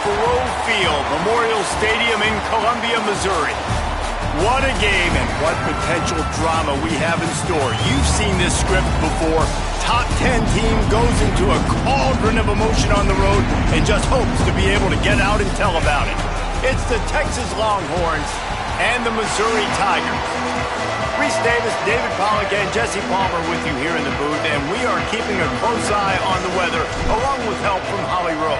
Faurot Field, Memorial Stadium in Columbia, Missouri. What a game and what potential drama we have in store. You've seen this script before. Top 10 team goes into a cauldron of emotion on the road and just hopes to be able to get out and tell about it. It's the Texas Longhorns and the Missouri Tigers. Reese Davis, David Pollack, and Jesse Palmer with you here in the booth, and we are keeping a close eye on the weather, along with help from Holly Rowe.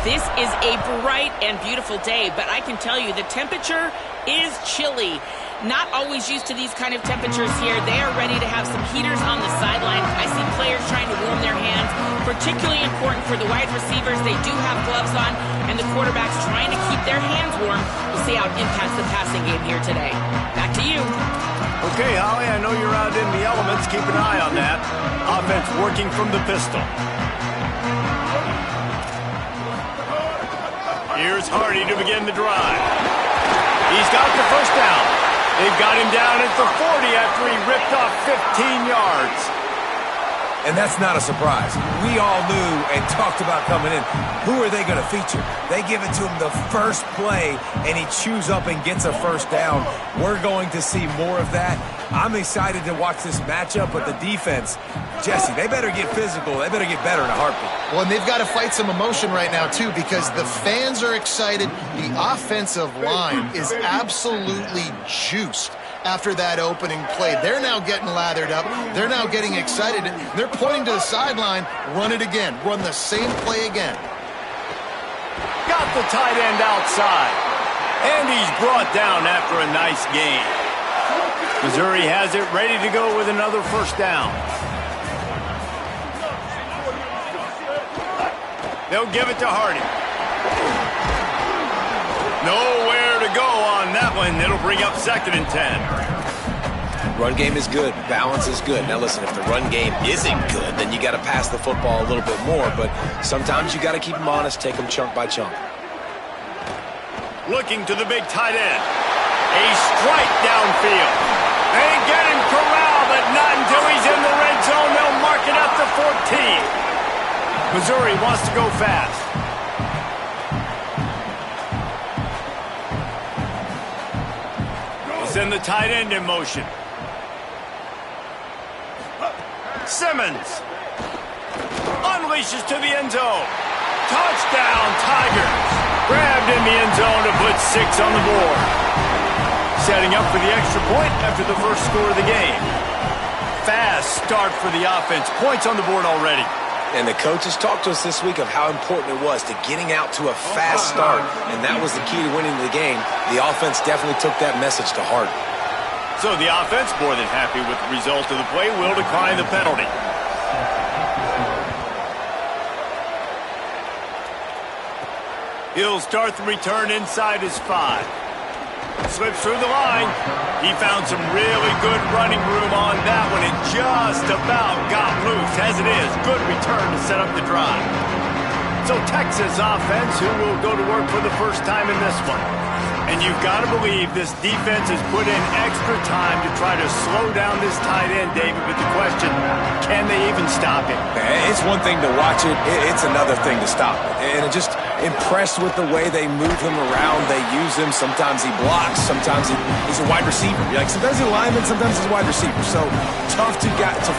This is a bright and beautiful day, but I can tell you the temperature is chilly. Not always used to these kind of temperatures here. They are ready to have some heaters on the sideline. I see players trying to warm their hands. Particularly important for the wide receivers. They do have gloves on, and the quarterbacks trying to keep their hands warm. We'll see how it impacts the passing game here today. Back to you. Okay, Holly, I know you're out in the elements. Keep an eye on that. Offense working from the pistol. Here's Hardy to begin the drive. He's got the first down. They've got him down at the 40 after he ripped off 15 yards. And that's not a surprise. We all knew and talked about coming in. Who are they going to feature? They give it to him the first play, and he chews up and gets a first down. We're going to see more of that. I'm excited to watch this matchup, but the defense, Jesse, they better get physical. They better get better in a heartbeat. Well, and they've got to fight some emotion right now, too, because the fans are excited. The offensive line is absolutely juiced after that opening play. They're now getting lathered up. They're now getting excited. They're pointing to the sideline. Run it again. Run the same play again. Got the tight end outside. And he's brought down after a nice gain. Missouri has it ready to go with another first down. They'll give it to Hardy. Nowhere to go on that one. It'll bring up 2nd and 10. Run game is good. Balance is good. Now listen, if the run game isn't good, then you got to pass the football a little bit more. But sometimes you got to keep them honest, take them chunk by chunk. Looking to the big tight end. A strike downfield. They get him corralled, but not until he's in the red zone. They'll mark it up to 14. Missouri wants to go fast. Send the tight end in motion. Simmons unleashes to the end zone. Touchdown, Tigers. Grabbed in the end zone to put 6 on the board. Setting up for the extra point after the first score of the game. Fast start for the offense. Points on the board already. And the coaches talked to us this week of how important it was to getting out to a fast start, and that was the key to winning the game. The offense definitely took that message to heart. So the offense, more than happy with the result of the play, will decline the penalty. He'll start the return inside his 5. Slips through the line. He found some really good running room on that one and just about got loose. As it is, good return to set up the drive. So Texas offense, who will go to work for the first time in this one. And you've got to believe this defense has put in extra time to try to slow down this tight end, David. But the question, can they even stop him? It's one thing to watch it. It's another thing to stop it. And just impressed with the way they move him around. They use him. Sometimes he blocks. Sometimes he's a wide receiver. Like sometimes he's a lineman. Sometimes he's a wide receiver. So tough to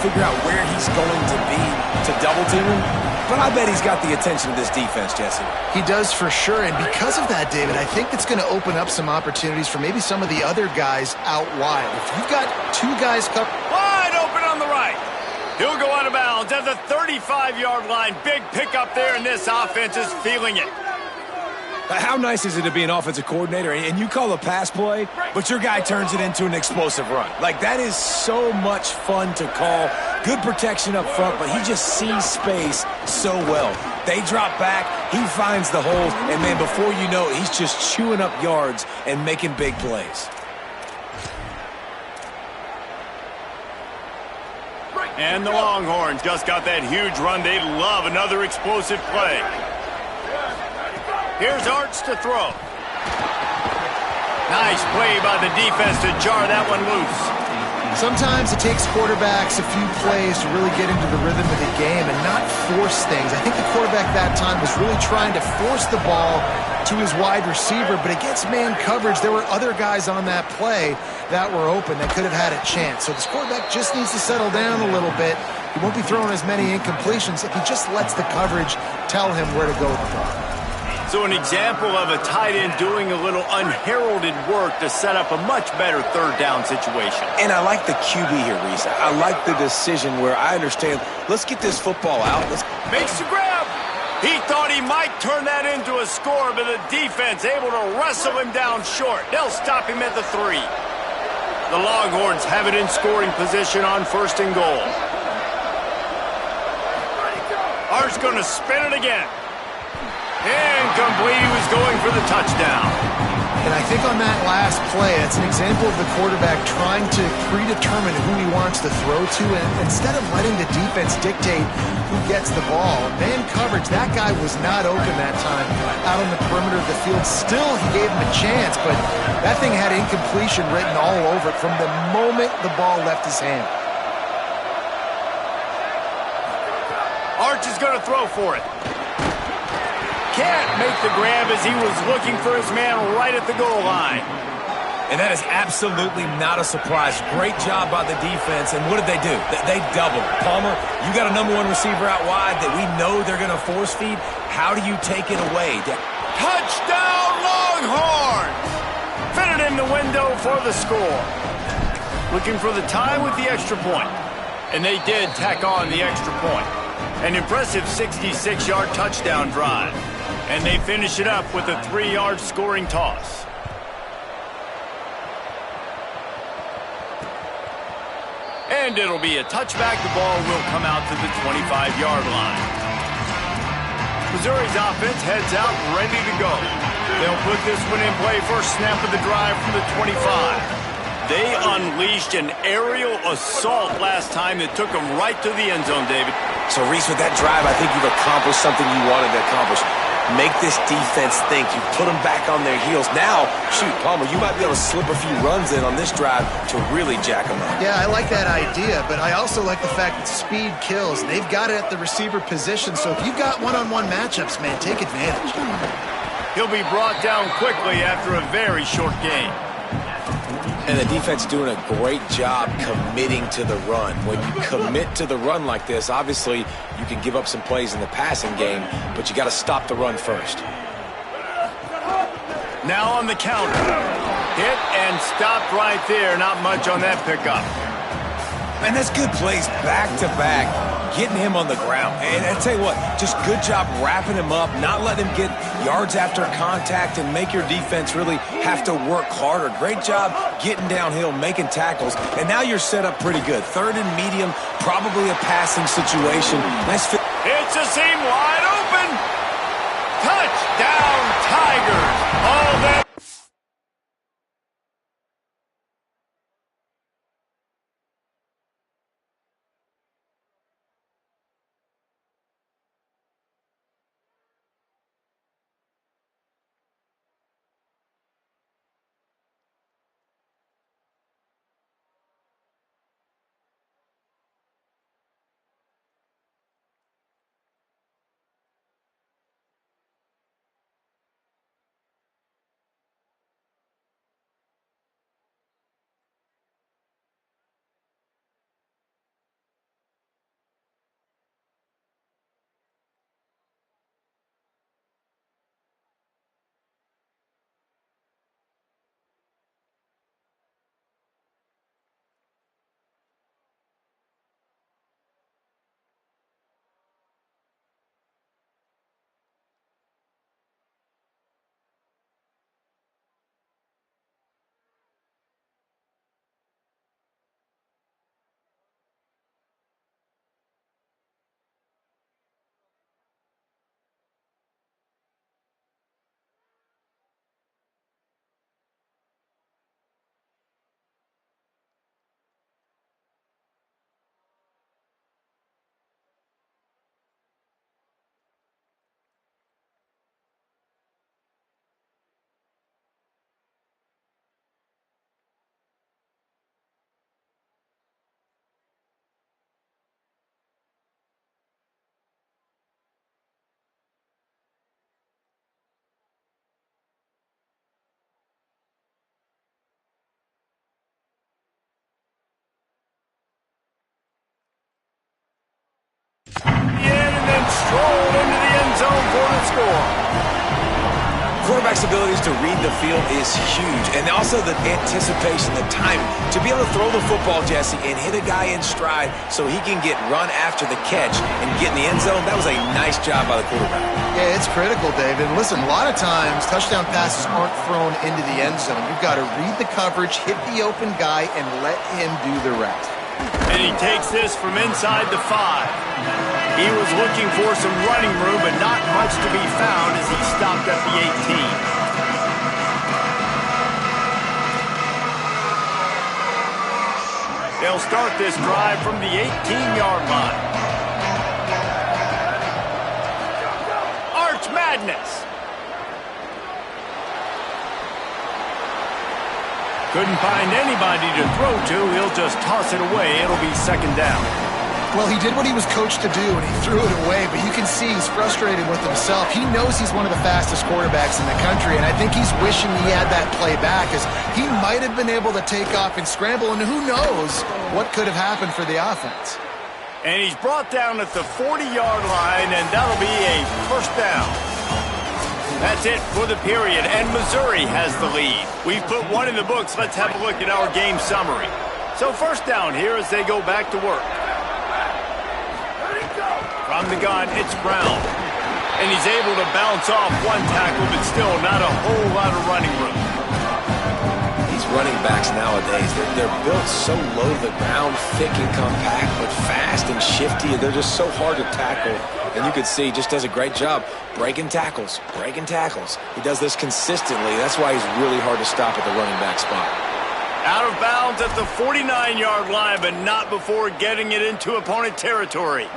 figure out where he's going to be to double team him. But I bet he's got the attention of this defense, Jesse. He does for sure, and because of that, David, I think it's going to open up some opportunities for maybe some of the other guys out wide. If you've got 2 guys covered... Wide open on the right. He'll go out of bounds at the 35-yard line. Big pickup there, and this offense is feeling it. How nice is it to be an offensive coordinator and you call a pass play, but your guy turns it into an explosive run? Like, that is so much fun to call. Good protection up front, but he just sees space so well. They drop back, he finds the holes, and man, before you know it, he's just chewing up yards and making big plays. And the Longhorns just got that huge run. They love another explosive play. Here's Arts to throw. Nice play by the defense to jar that one loose. Sometimes it takes quarterbacks a few plays to really get into the rhythm of the game and not force things. I think the quarterback that time was really trying to force the ball to his wide receiver, but against man coverage, there were other guys on that play that were open that could have had a chance. So this quarterback just needs to settle down a little bit. He won't be throwing as many incompletions if he just lets the coverage tell him where to go with the ball. So an example of a tight end doing a little unheralded work to set up a much better third down situation. And I like the QB here, Reese. I like the decision where I understand, let's get this football out. Makes the grab. He thought he might turn that into a score, but the defense able to wrestle him down short. They'll stop him at the 3. The Longhorns have it in scoring position on 1st and goal. Art's going to spin it again. Incomplete. He was going for the touchdown. And I think on that last play, that's an example of the quarterback trying to predetermine who he wants to throw to, and instead of letting the defense dictate who gets the ball. Man coverage, that guy was not open that time out on the perimeter of the field. Still, he gave him a chance, but that thing had incompletion written all over it from the moment the ball left his hand. Arch is going to throw for it. Can't make the grab as he was looking for his man right at the goal line. And that is absolutely not a surprise. Great job by the defense. And what did they do? They doubled. Palmer, you got a #1 receiver out wide that we know they're going to force feed. How do you take it away? Touchdown, Longhorns! Fitted in the window for the score. Looking for the tie with the extra point. And they did tack on the extra point. An impressive 66-yard touchdown drive. And they finish it up with a 3-yard scoring toss. And it'll be a touchback. The ball will come out to the 25-yard line. Missouri's offense heads out ready to go. They'll put this one in play first snap of the drive from the 25. They unleashed an aerial assault last time that took them right to the end zone, David. So, Reese, with that drive, I think you've accomplished something you wanted to accomplish. Make this defense think. You put them back on their heels. Now, shoot, Palmer, you might be able to slip a few runs in on this drive to really jack them up. Yeah, I like that idea, but I also like the fact that speed kills. They've got it at the receiver position, so if you've got one-on-one matchups, man, take advantage. He'll be brought down quickly after a very short game. And the defense doing a great job committing to the run. When you commit to the run like this, obviously you can give up some plays in the passing game, but you got to stop the run first. Now on the counter. Hit and stopped right there. Not much on that pickup. And that's good plays back-to-back, getting him on the ground. And I tell you what, just good job wrapping him up, not letting him get yards after contact and make your defense really have to work harder. Great job getting downhill, making tackles, and now you're set up pretty good. 3rd and medium, probably a passing situation. Nice fit. It's a seam wide open. Touchdown, Tigers. All that. score. Quarterback's abilities to read the field is huge, and also the anticipation, the timing. To be able to throw the football, Jesse, and hit a guy in stride so he can get run after the catch and get in the end zone, that was a nice job by the quarterback. Yeah, it's critical, David. Listen, a lot of times touchdown passes aren't thrown into the end zone. You've got to read the coverage, hit the open guy, and let him do the rest. And he takes this from inside the 5. He was looking for some running room, but not much to be found as he stopped at the 18. They'll start this drive from the 18-yard line. Arch Madness. Couldn't find anybody to throw to. He'll just toss it away. It'll be second down. Well, he did what he was coached to do, and he threw it away, but you can see he's frustrated with himself. He knows he's one of the fastest quarterbacks in the country, and I think he's wishing he had that play back, as he might have been able to take off and scramble, and who knows what could have happened for the offense. And he's brought down at the 40-yard line, and that'll be a first down. That's it for the period, and Missouri has the lead. We've put one in the books. Let's have a look at our game summary. So first down here as they go back to work. From the gun, it's Brown. And he's able to bounce off one tackle, but still not a whole lot of running room. These running backs nowadays, they're built so low to the ground, thick and compact, but fast and shifty. They're just so hard to tackle. And you can see he just does a great job breaking tackles, breaking tackles. He does this consistently. That's why he's really hard to stop at the running back spot. Out of bounds at the 49-yard line, but not before getting it into opponent territory.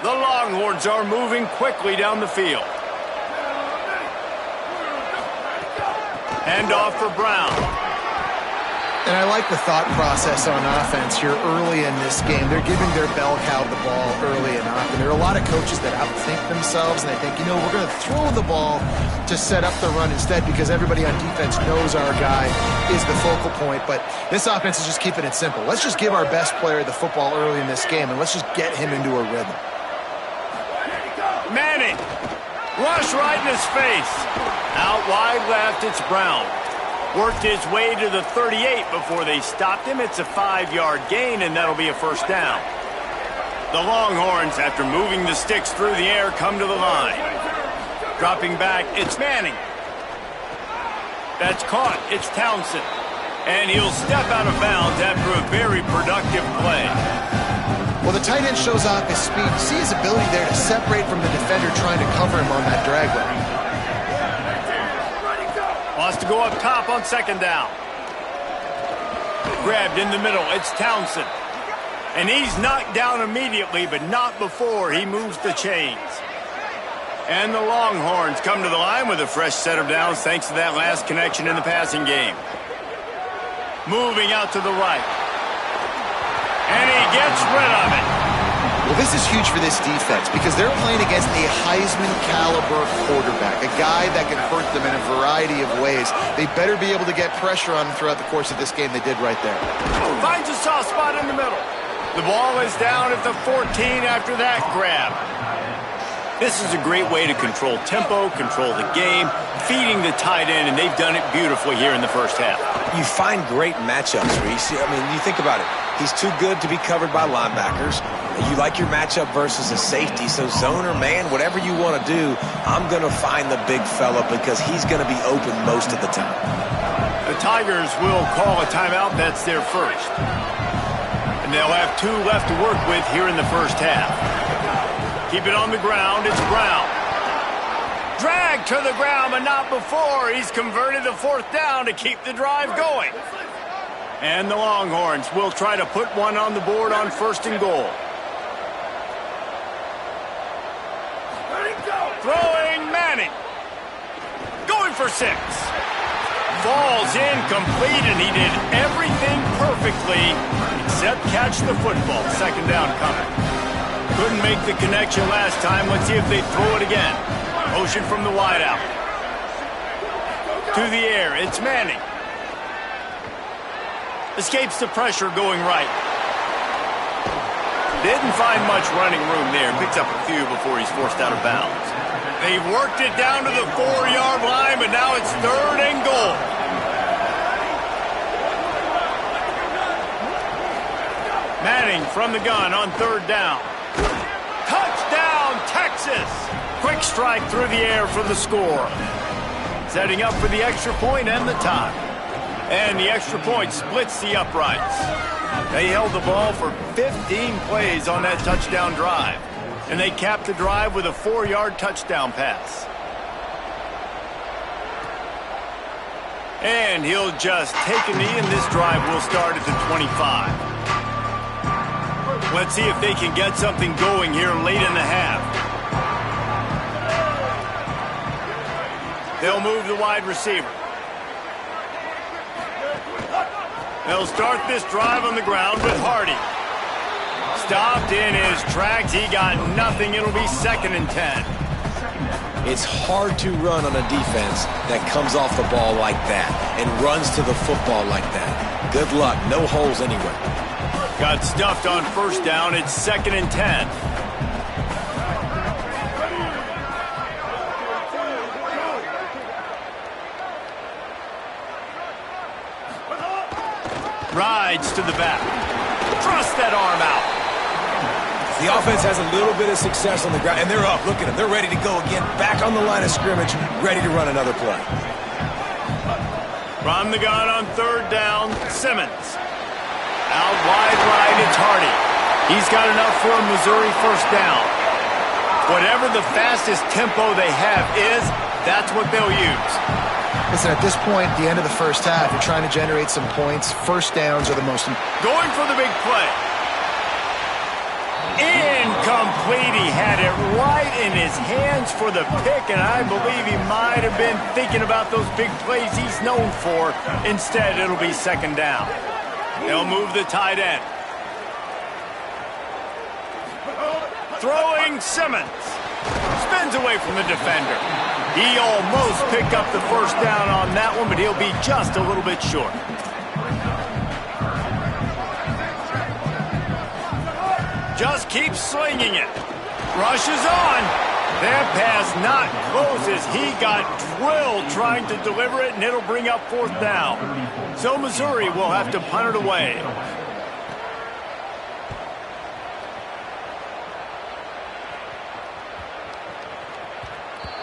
The Longhorns are moving quickly down the field. Hand off for Brown. And I like the thought process on offense here early in this game. They're giving their bell cow the ball early enough. And there are a lot of coaches that outthink themselves, and they think, you know, we're going to throw the ball to set up the run instead because everybody on defense knows our guy is the focal point. But this offense is just keeping it simple. Let's just give our best player the football early in this game, and let's just get him into a rhythm. Manning. Rush right in his face. Out wide left, it's Brown. Worked his way to the 38 before they stopped him. It's a 5-yard gain, and that'll be a first down. The Longhorns, after moving the sticks through the air, come to the line. Dropping back, it's Manning. That's caught. It's Townsend. And he'll step out of bounds after a very productive play. Well, the tight end shows off his speed. You see his ability there to separate from the defender trying to cover him on that drag route. Wants to go up top on second down. Grabbed in the middle. It's Townsend. And he's knocked down immediately, but not before he moves the chains. And the Longhorns come to the line with a fresh set of downs thanks to that last connection in the passing game. Moving out to the right. And he gets rid of it. Well, this is huge for this defense because they're playing against a Heisman-caliber quarterback, a guy that can hurt them in a variety of ways. They better be able to get pressure on him throughout the course of this game. They did right there. Finds a soft spot in the middle. The ball is down at the 14 after that grab. This is a great way to control tempo, control the game, feeding the tight end, and they've done it beautifully here in the first half. You find great matchups, Reese. I mean, you think about it. He's too good to be covered by linebackers. You like your matchup versus a safety, so zone or man, whatever you want to do, I'm going to find the big fella because he's going to be open most of the time. The Tigers will call a timeout. That's their first. And they'll have 2 left to work with here in the first half. Keep it on the ground. It's Brown. Drag to the ground, but not before. He's converted the 4th down to keep the drive going. And the Longhorns will try to put one on the board on 1st and goal. Throwing Manning. Going for 6. Falls incomplete, and he did everything perfectly except catch the football. 2nd down coming. Couldn't make the connection last time. Let's see if they throw it again. Motion from the wideout. To the air. It's Manning. Escapes the pressure going right. Didn't find much running room there. Picks up a few before he's forced out of bounds. They've worked it down to the 4-yard line, but now it's 3rd and goal. Manning from the gun on 3rd down. Touchdown, Texas! Quick strike through the air for the score. Setting up for the extra point and the tie. And the extra point splits the uprights. They held the ball for 15 plays on that touchdown drive. And they capped the drive with a 4-yard touchdown pass. And he'll just take a knee, and this drive will start at the 25. Let's see if they can get something going here late in the half. They'll move the wide receiver. They'll start this drive on the ground with Hardy. Stopped in his tracks. He got nothing. It'll be 2nd and 10. It's hard to run on a defense that comes off the ball like that and runs to the football like that. Good luck. No holes anywhere. Got stuffed on 1st down. It's 2nd and 10. Rides to the back. Thrust that arm out. The offense has a little bit of success on the ground, and they're up. Look at them. They're ready to go again. Back on the line of scrimmage, ready to run another play. From the gun on 3rd down, Simmons. Out wide right, it's Hardy. He's got enough for a Missouri 1st down. Whatever the fastest tempo they have is, that's what they'll use. Listen, at this point, the end of the 1st half, you're trying to generate some points. 1st downs are the most important. Going for the big play. Incomplete. He had it right in his hands for the pick, and I believe he might have been thinking about those big plays he's known for. Instead, it'll be 2nd down. They'll move the tight end. Throwing Simmons. Spins away from the defender. He almost picked up the 1st down on that one, but he'll be just a little bit short. Just keeps slinging it. Rushes on. That pass not close as he got drilled trying to deliver it, and it'll bring up 4th down. So Missouri will have to punt it away.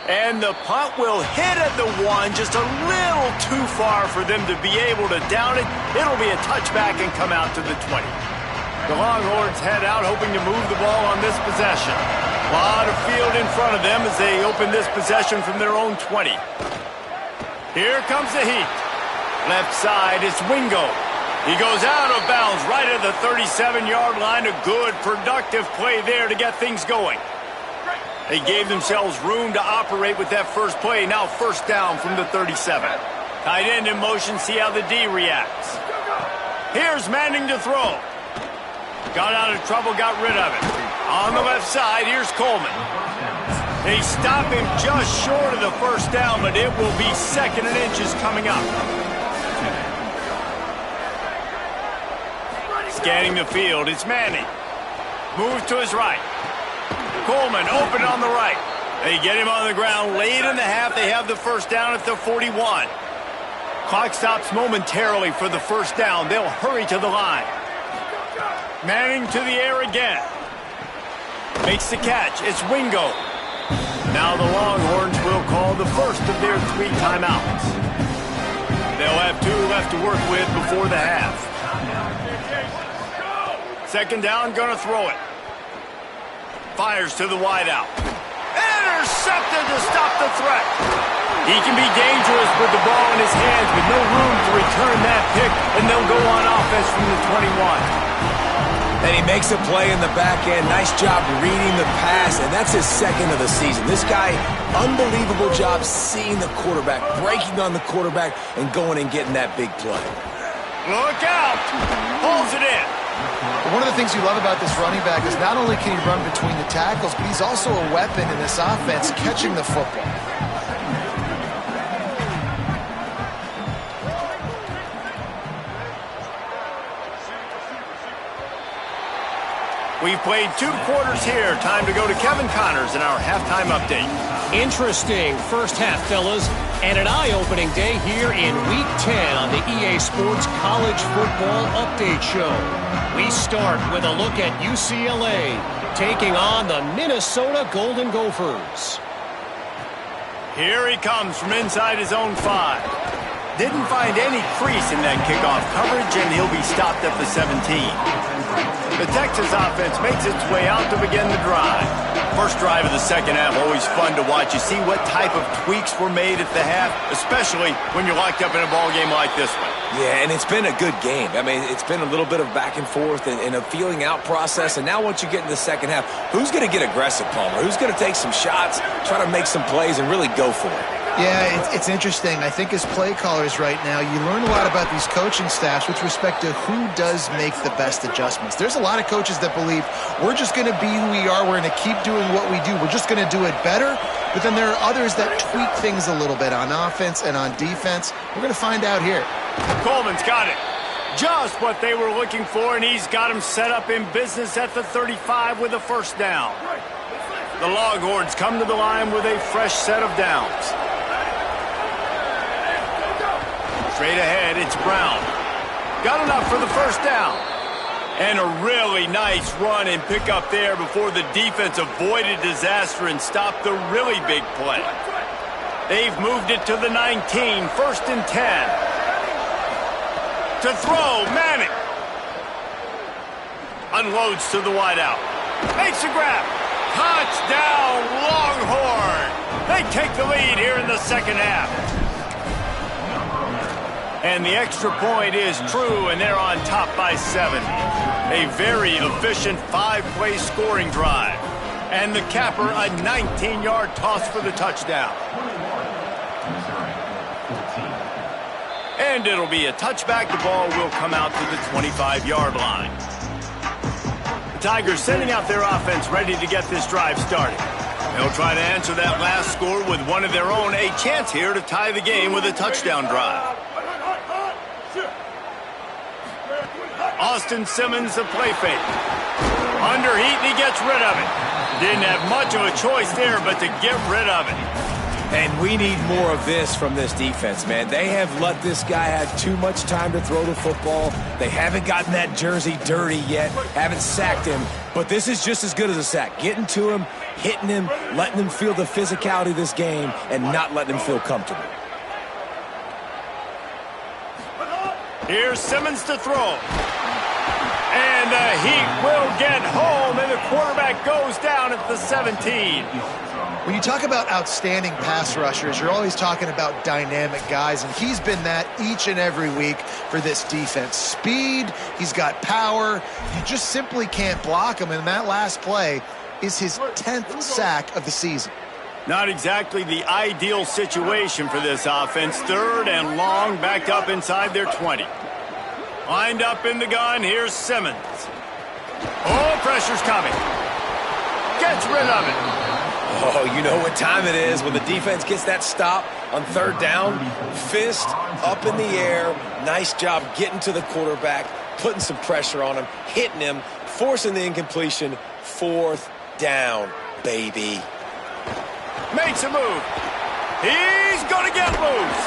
And the punt will hit at the 1, just a little too far for them to be able to down it. It'll be a touchback and come out to the 20. The Longhorns head out hoping to move the ball on this possession. A lot of field in front of them as they open this possession from their own 20. Here comes the heat. Left side is Wingo. He goes out of bounds right at the 37-yard line. A good, productive play there to get things going. They gave themselves room to operate with that first play. Now 1st down from the 37. Tight end in motion, see how the D reacts. Here's Manning to throw. Got out of trouble, got rid of it. On the left side, here's Coleman. They stop him just short of the 1st down, but it will be 2nd and inches coming up. Scanning the field, it's Manning. Moves to his right. Coleman open on the right. They get him on the ground late in the half. They have the 1st down at the 41. Clock stops momentarily for the 1st down. They'll hurry to the line. Manning to the air again. Makes the catch. It's Wingo. Now the Longhorns will call the first of their 3 timeouts. They'll have 2 left to work with before the half. 2nd down, gonna throw it. Fires to the wideout. Intercepted to stop the threat. He can be dangerous with the ball in his hands, with no room to return that pick, and they'll go on offense from the 21. And he makes a play in the back end. Nice job reading the pass, and that's his 2nd of the season. This guy, unbelievable job seeing the quarterback, breaking on the quarterback, and going and getting that big play. Look out! Pulls it in. One of the things you love about this running back is not only can he run between the tackles, but he's also a weapon in this offense, catching the football. We've played 2 quarters here. Time to go to Kevin Connors in our halftime update. Interesting first half, fellas, and an eye-opening day here in Week 10 on the EA Sports College Football Update Show. We start with a look at UCLA taking on the Minnesota Golden Gophers. Here he comes from inside his own 5. Didn't find any crease in that kickoff coverage, and he'll be stopped at the 17. The Texas offense makes its way out to begin the drive. First drive of the second half, always fun to watch. You see what type of tweaks were made at the half, especially when you're locked up in a ball game like this one. Yeah, and it's been a good game. I mean, it's been a little bit of back and forth and a feeling out process. And now once you get in the second half, who's going to get aggressive, Palmer? Who's going to take some shots, try to make some plays, and really go for it? Yeah, it's interesting. I think as play callers right now, you learn a lot about these coaching staffs with respect to who does make the best adjustments. There's a lot of coaches that believe we're just going to be who we are. We're going to keep doing what we do. We're just going to do it better. But then there are others that tweak things a little bit on offense and on defense. We're going to find out here. Coleman's got it. Just what they were looking for, and he's got him set up in business at the 35 with a first down. The Longhorns come to the line with a fresh set of downs. Straight ahead, it's Brown. Got enough for the first down. And a really nice run and pick up there before the defense avoided disaster and stopped the really big play. They've moved it to the 19, first and 10. To throw, Manning. Unloads to the wideout. Makes a grab. Touchdown, Longhorn. They take the lead here in the second half. And the extra point is true, and they're on top by 7. A very efficient 5-play scoring drive. And the capper, a 19-yard toss for the touchdown. And it'll be a touchback. The ball will come out to the 25-yard line. The Tigers sending out their offense ready to get this drive started. They'll try to answer that last score with one of their own. A chance here to tie the game with a touchdown drive. Austin Simmons, the play fake. Under heat, and he gets rid of it. Didn't have much of a choice there, but to get rid of it. And we need more of this from this defense, man. They have let this guy have too much time to throw the football. They haven't gotten that jersey dirty yet, haven't sacked him. But this is just as good as a sack. Getting to him, hitting him, letting him feel the physicality of this game, and not letting him feel comfortable. Here's Simmons to throw. And the Heat will get home, and the quarterback goes down at the 17. When you talk about outstanding pass rushers, you're always talking about dynamic guys, and he's been that each and every week for this defense. Speed, he's got power. You just simply can't block him, and that last play is his 10th sack of the season. Not exactly the ideal situation for this offense. Third and long, backed up inside their 20. Lined up in the gun, here's Simmons. Oh, pressure's coming. Gets rid of it. Oh, you know what time it is when the defense gets that stop on third down. Fist up in the air. Nice job getting to the quarterback, putting some pressure on him, hitting him, forcing the incompletion. Fourth down, baby. Makes a move. He's going to get loose.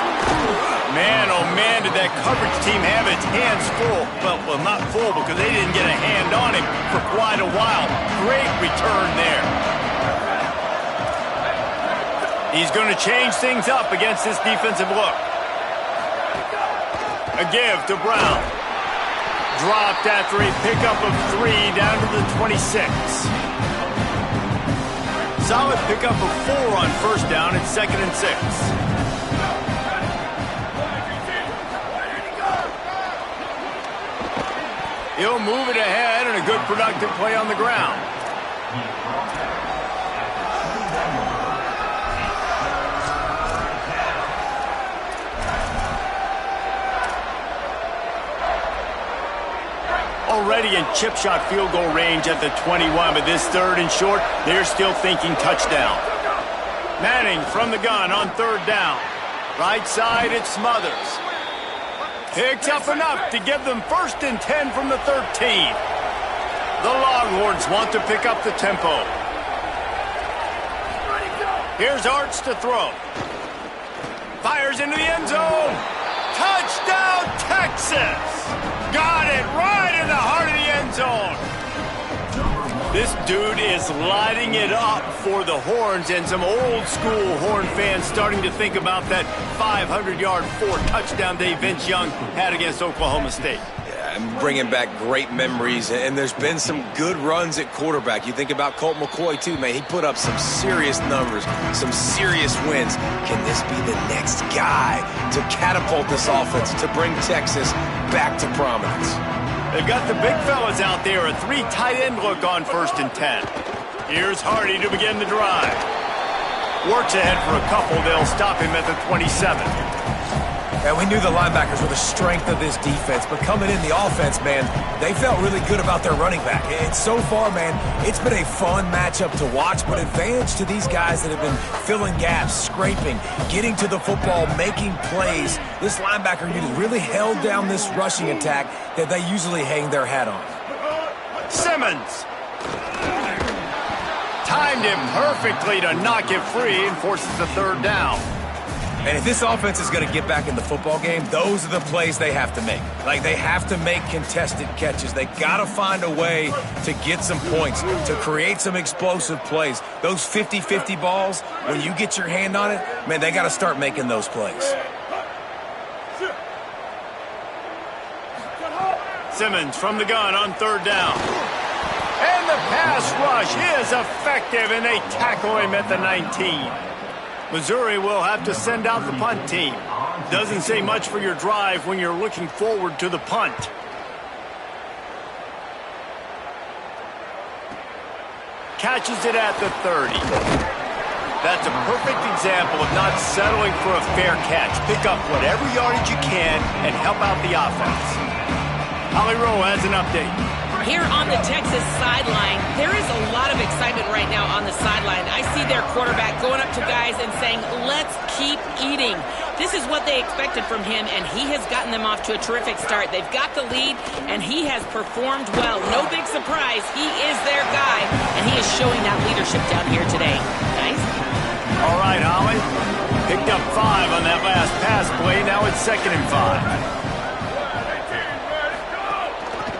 Man, oh man, did that coverage team have its hands full. Well, not full because they didn't get a hand on him for quite a while. Great return there. He's going to change things up against this defensive look. A give to Brown. Dropped after a pickup of 3 down to the 26. Solid pickup of 4 on first down. It's 2nd and 6. He'll move it ahead, and a good productive play on the ground. Already in chip shot field goal range at the 21, but this third and short, they're still thinking touchdown. Manning from the gun on third down. Right side, it's Smothers. Picks up enough to give them 1st and 10 from the 13. The Longhorns want to pick up the tempo. Here's Arch to throw. Fires into the end zone. Touchdown, Texas! Got it right in the heart of the end zone. This dude is lighting it up for the Horns, and some old-school Horn fans starting to think about that 500-yard, 4-touchdown day Vince Young had against Oklahoma State. I'm bringing back great memories, and there's been some good runs at quarterback. You think about Colt McCoy, too, man. He put up some serious numbers, some serious wins. Can this be the next guy to catapult this offense, to bring Texas back to prominence? They've got the big fellas out there, a 3 tight end look on 1st and 10. Here's Hardy to begin the drive. Works ahead for a couple. They'll stop him at the 27. And we knew the linebackers were the strength of this defense, but coming in the offense, man, they felt really good about their running back. And so far, man, it's been a fun matchup to watch, but advantage to these guys that have been filling gaps, scraping, getting to the football, making plays. This linebacker unit really held down this rushing attack that they usually hang their hat on. Simmons timed him perfectly to knock it free and forces the 3rd down. And if this offense is going to get back in the football game, those are the plays they have to make. Like, they have to make contested catches. They got to find a way to get some points, to create some explosive plays. Those 50-50 balls, when you get your hand on it, man, they got to start making those plays. Simmons from the gun on 3rd down. And the pass rush is effective, and they tackle him at the 19. Missouri will have to send out the punt team. Doesn't say much for your drive when you're looking forward to the punt. Catches it at the 30. That's a perfect example of not settling for a fair catch. Pick up whatever yardage you can and help out the offense. Holly Rowe has an update. Here on the Texas sideline, there is a lot of excitement right now on the sideline. I see their quarterback going up to guys and saying, let's keep eating. This is what they expected from him, and he has gotten them off to a terrific start. They've got the lead, and he has performed well. No big surprise. He is their guy, and he is showing that leadership down here today. Nice. All right, Holly. Picked up 5 on that last pass play. Now it's 2nd and 5.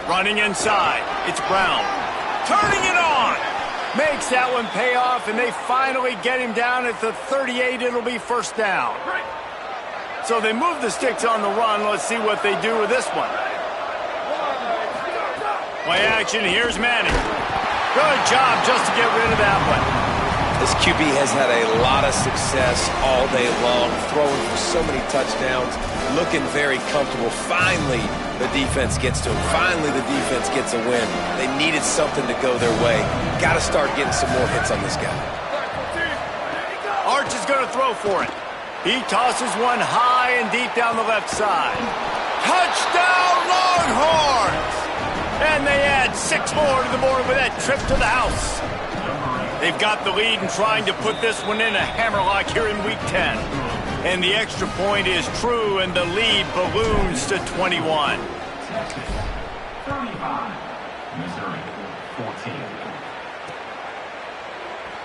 Running inside, it's Brown. Turning it on! Makes that one pay off, and they finally get him down at the 38. It'll be 1st down. So they move the sticks on the run. Let's see what they do with this one. Play action, here's Manning. Good job just to get rid of that one. This QB has had a lot of success all day long, throwing for so many touchdowns, looking very comfortable. Finally, the defense gets to him. Finally, the defense gets a win. They needed something to go their way. Got to start getting some more hits on this guy. Arch is going to throw for it. He tosses one high and deep down the left side. Touchdown, Longhorns! And they add 6 more to the board with that trip to the house. They've got the lead and trying to put this one in a hammerlock here in Week 10. And the extra point is true, and the lead balloons to 21. 35, Missouri, 14.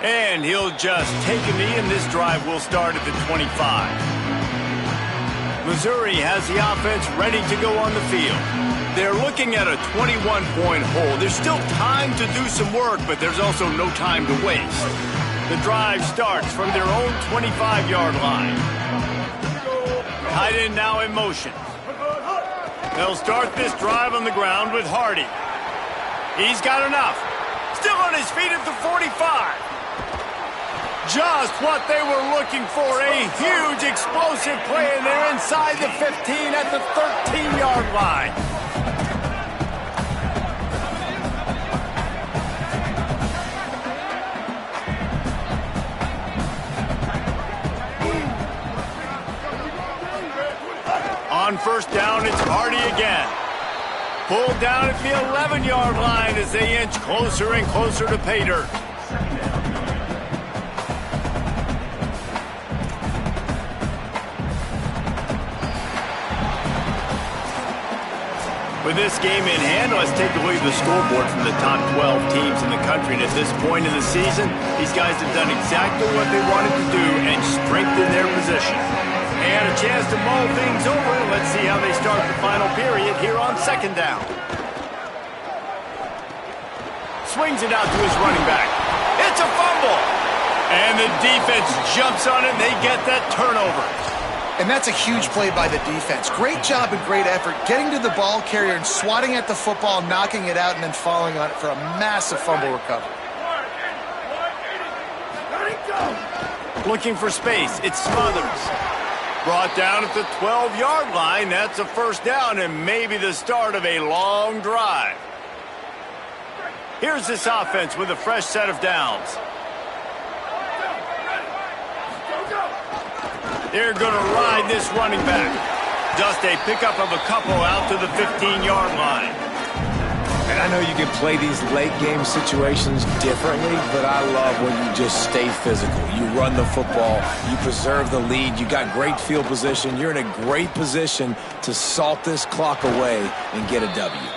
And he'll just take a knee, and this drive will start at the 25. Missouri has the offense ready to go on the field. They're looking at a 21-point hole. There's still time to do some work, but there's also no time to waste. The drive starts from their own 25-yard line. Tight end now in motion. They'll start this drive on the ground with Hardy. He's got enough. Still on his feet at the 45. Just what they were looking for. A huge explosive play, and they're inside the 15 at the 13-yard line. On 1st down, it's Hardy again. Pulled down at the 11-yard line as they inch closer and closer to pay dirt. With this game in hand, let's take a look at the scoreboard from the top 12 teams in the country. And at this point in the season, these guys have done exactly what they wanted to do and strengthened their position. And a chance to mull things over. Let's see how they start the final period here on second down. Swings it out to his running back. It's a fumble. And the defense jumps on it, and they get that turnover. And that's a huge play by the defense. Great job and great effort getting to the ball carrier and swatting at the football, knocking it out, and then falling on it for a massive fumble recovery. Looking for space. It's Smothers. Brought down at the 12-yard line. That's a first down and maybe the start of a long drive. Here's this offense with a fresh set of downs. They're going to ride this running back. Just a pickup of a couple out to the 15-yard line. And I know you can play these late-game situations differently, but I love when you just stay physical. You run the football, you preserve the lead, you got great field position, you're in a great position to salt this clock away and get a W.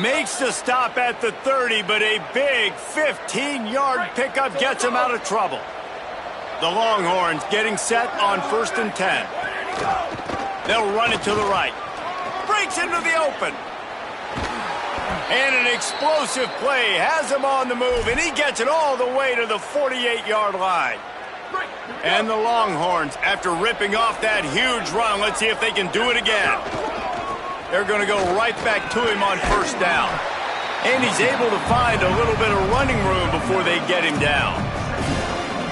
Makes the stop at the 30, but a big 15-yard pickup gets him out of trouble. The Longhorns getting set on 1st and 10. They'll run it to the right. Breaks into the open. And an explosive play has him on the move, and he gets it all the way to the 48-yard line. And the Longhorns, after ripping off that huge run, let's see if they can do it again. They're going to go right back to him on 1st down. And he's able to find a little bit of running room before they get him down.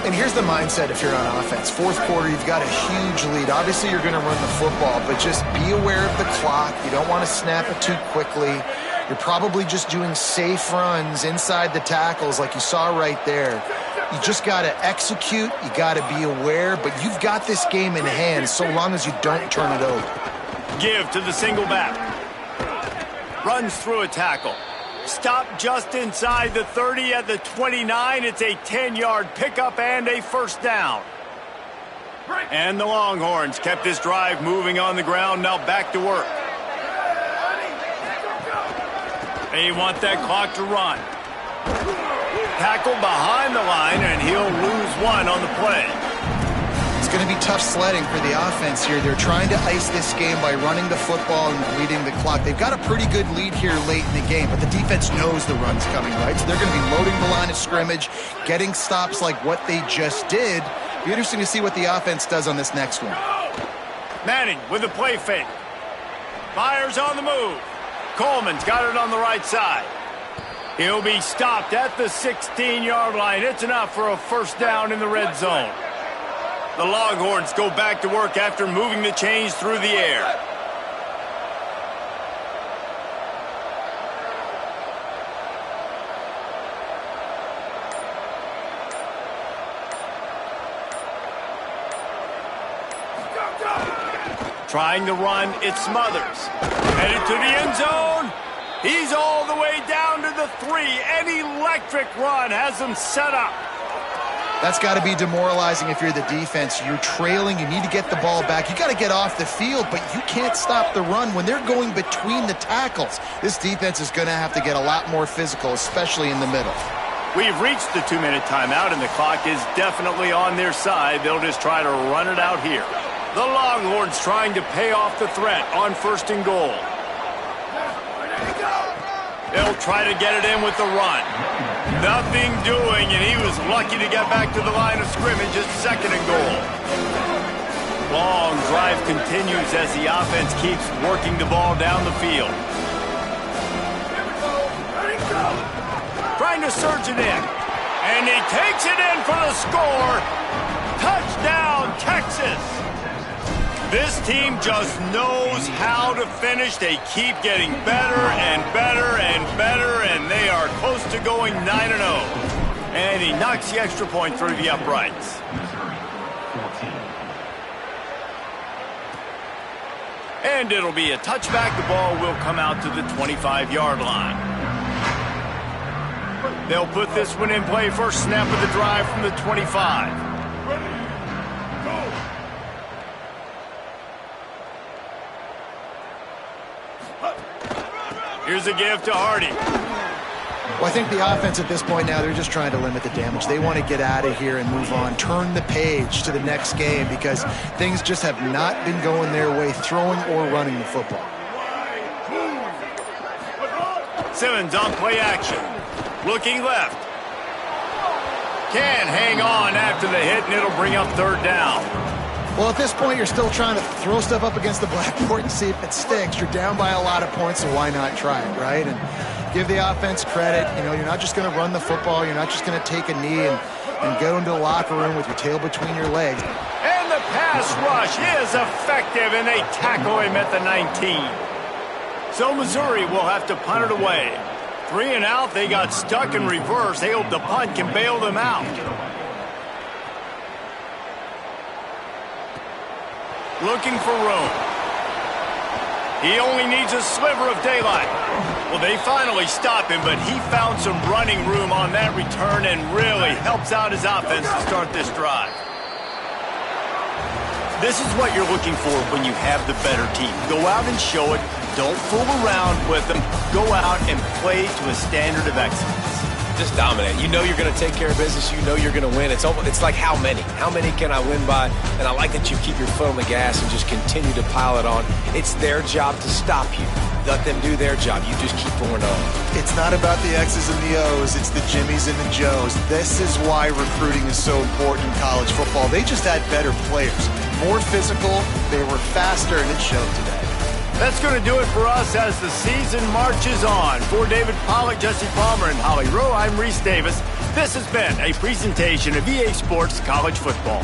And here's the mindset if you're on offense. 4th quarter, you've got a huge lead. Obviously, you're going to run the football, but just be aware of the clock. You don't want to snap it too quickly. You're probably just doing safe runs inside the tackles like you saw right there. You just got to execute. You got to be aware, but you've got this game in hand so long as you don't turn it over. Give to the single back. Runs through a tackle. Stop just inside the 30 at the 29. It's a 10-yard pickup and a first down. And the Longhorns kept this drive moving on the ground. Now back to work. They want that clock to run. Tackle behind the line, and he'll lose one on the play. It's going to be tough sledding for the offense here. They're trying to ice this game by running the football and bleeding the clock. They've got a pretty good lead here late in the game, but the defense knows the run's coming, right? So they're going to be loading the line of scrimmage, getting stops like what they just did. Be interesting to see what the offense does on this next one. Manning with a play fake. Fires on the move. Coleman's got it on the right side. He'll be stopped at the 16-yard line. It's enough for a first down in the red zone. The Longhorns go back to work after moving the chains through the air. Trying to run, it's Smothers. Headed to the end zone. He's all the way down to the 3. An electric run has him set up. That's got to be demoralizing if you're the defense. You're trailing. You need to get the ball back. You got to get off the field, but you can't stop the run when they're going between the tackles. This defense is going to have to get a lot more physical, especially in the middle. We've reached the 2-minute timeout, and the clock is definitely on their side. They'll just try to run it out here. The Longhorns trying to pay off the threat on 1st and goal. They'll try to get it in with the run. Nothing doing, and he was lucky to get back to the line of scrimmage at 2nd and goal. Long drive continues as the offense keeps working the ball down the field. Trying to surge it in. And he takes it in for the score. Touchdown, Texas. This team just knows how to finish. They keep getting better and better and better, and they are close to going 9-0. And he knocks the extra point through the uprights. And it'll be a touchback. The ball will come out to the 25-yard line. They'll put this one in play. First snap of the drive from the 25. Here's a give to Hardy. Well, I think the offense at this point now, they're just trying to limit the damage. They want to get out of here and move on, turn the page to the next game because things just have not been going their way, throwing or running the football. Simmons on play action. Looking left. Can hang on after the hit, and it'll bring up third down. Well, at this point, you're still trying to throw stuff up against the blackboard and see if it sticks. You're down by a lot of points, so why not try it, right? And give the offense credit. You know, you're not just going to run the football. You're not just going to take a knee and go into the locker room with your tail between your legs. And the pass rush is effective, and they tackle him at the 19. So Missouri will have to punt it away. 3 and out, they got stuck in reverse. They hope the punt can bail them out. Looking for room. He only needs a sliver of daylight. Well, they finally stop him, but he found some running room on that return and really helps out his offense to start this drive. This is what you're looking for when you have the better team. Go out and show it. Don't fool around with them. Go out and play to a standard of excellence. Just dominate. You know you're going to take care of business. You know you're going to win. It's like how many? How many can I win by? And I like that you keep your foot on the gas and just continue to pile it on. It's their job to stop you. Let them do their job. You just keep going on. It's not about the X's and the O's. It's the Jimmies and the Joes. This is why recruiting is so important in college football. They just had better players. More physical. They were faster, and it showed today. That's going to do it for us as the season marches on. For David Pollack, Jesse Palmer, and Holly Rowe, I'm Reese Davis. This has been a presentation of EA Sports College Football.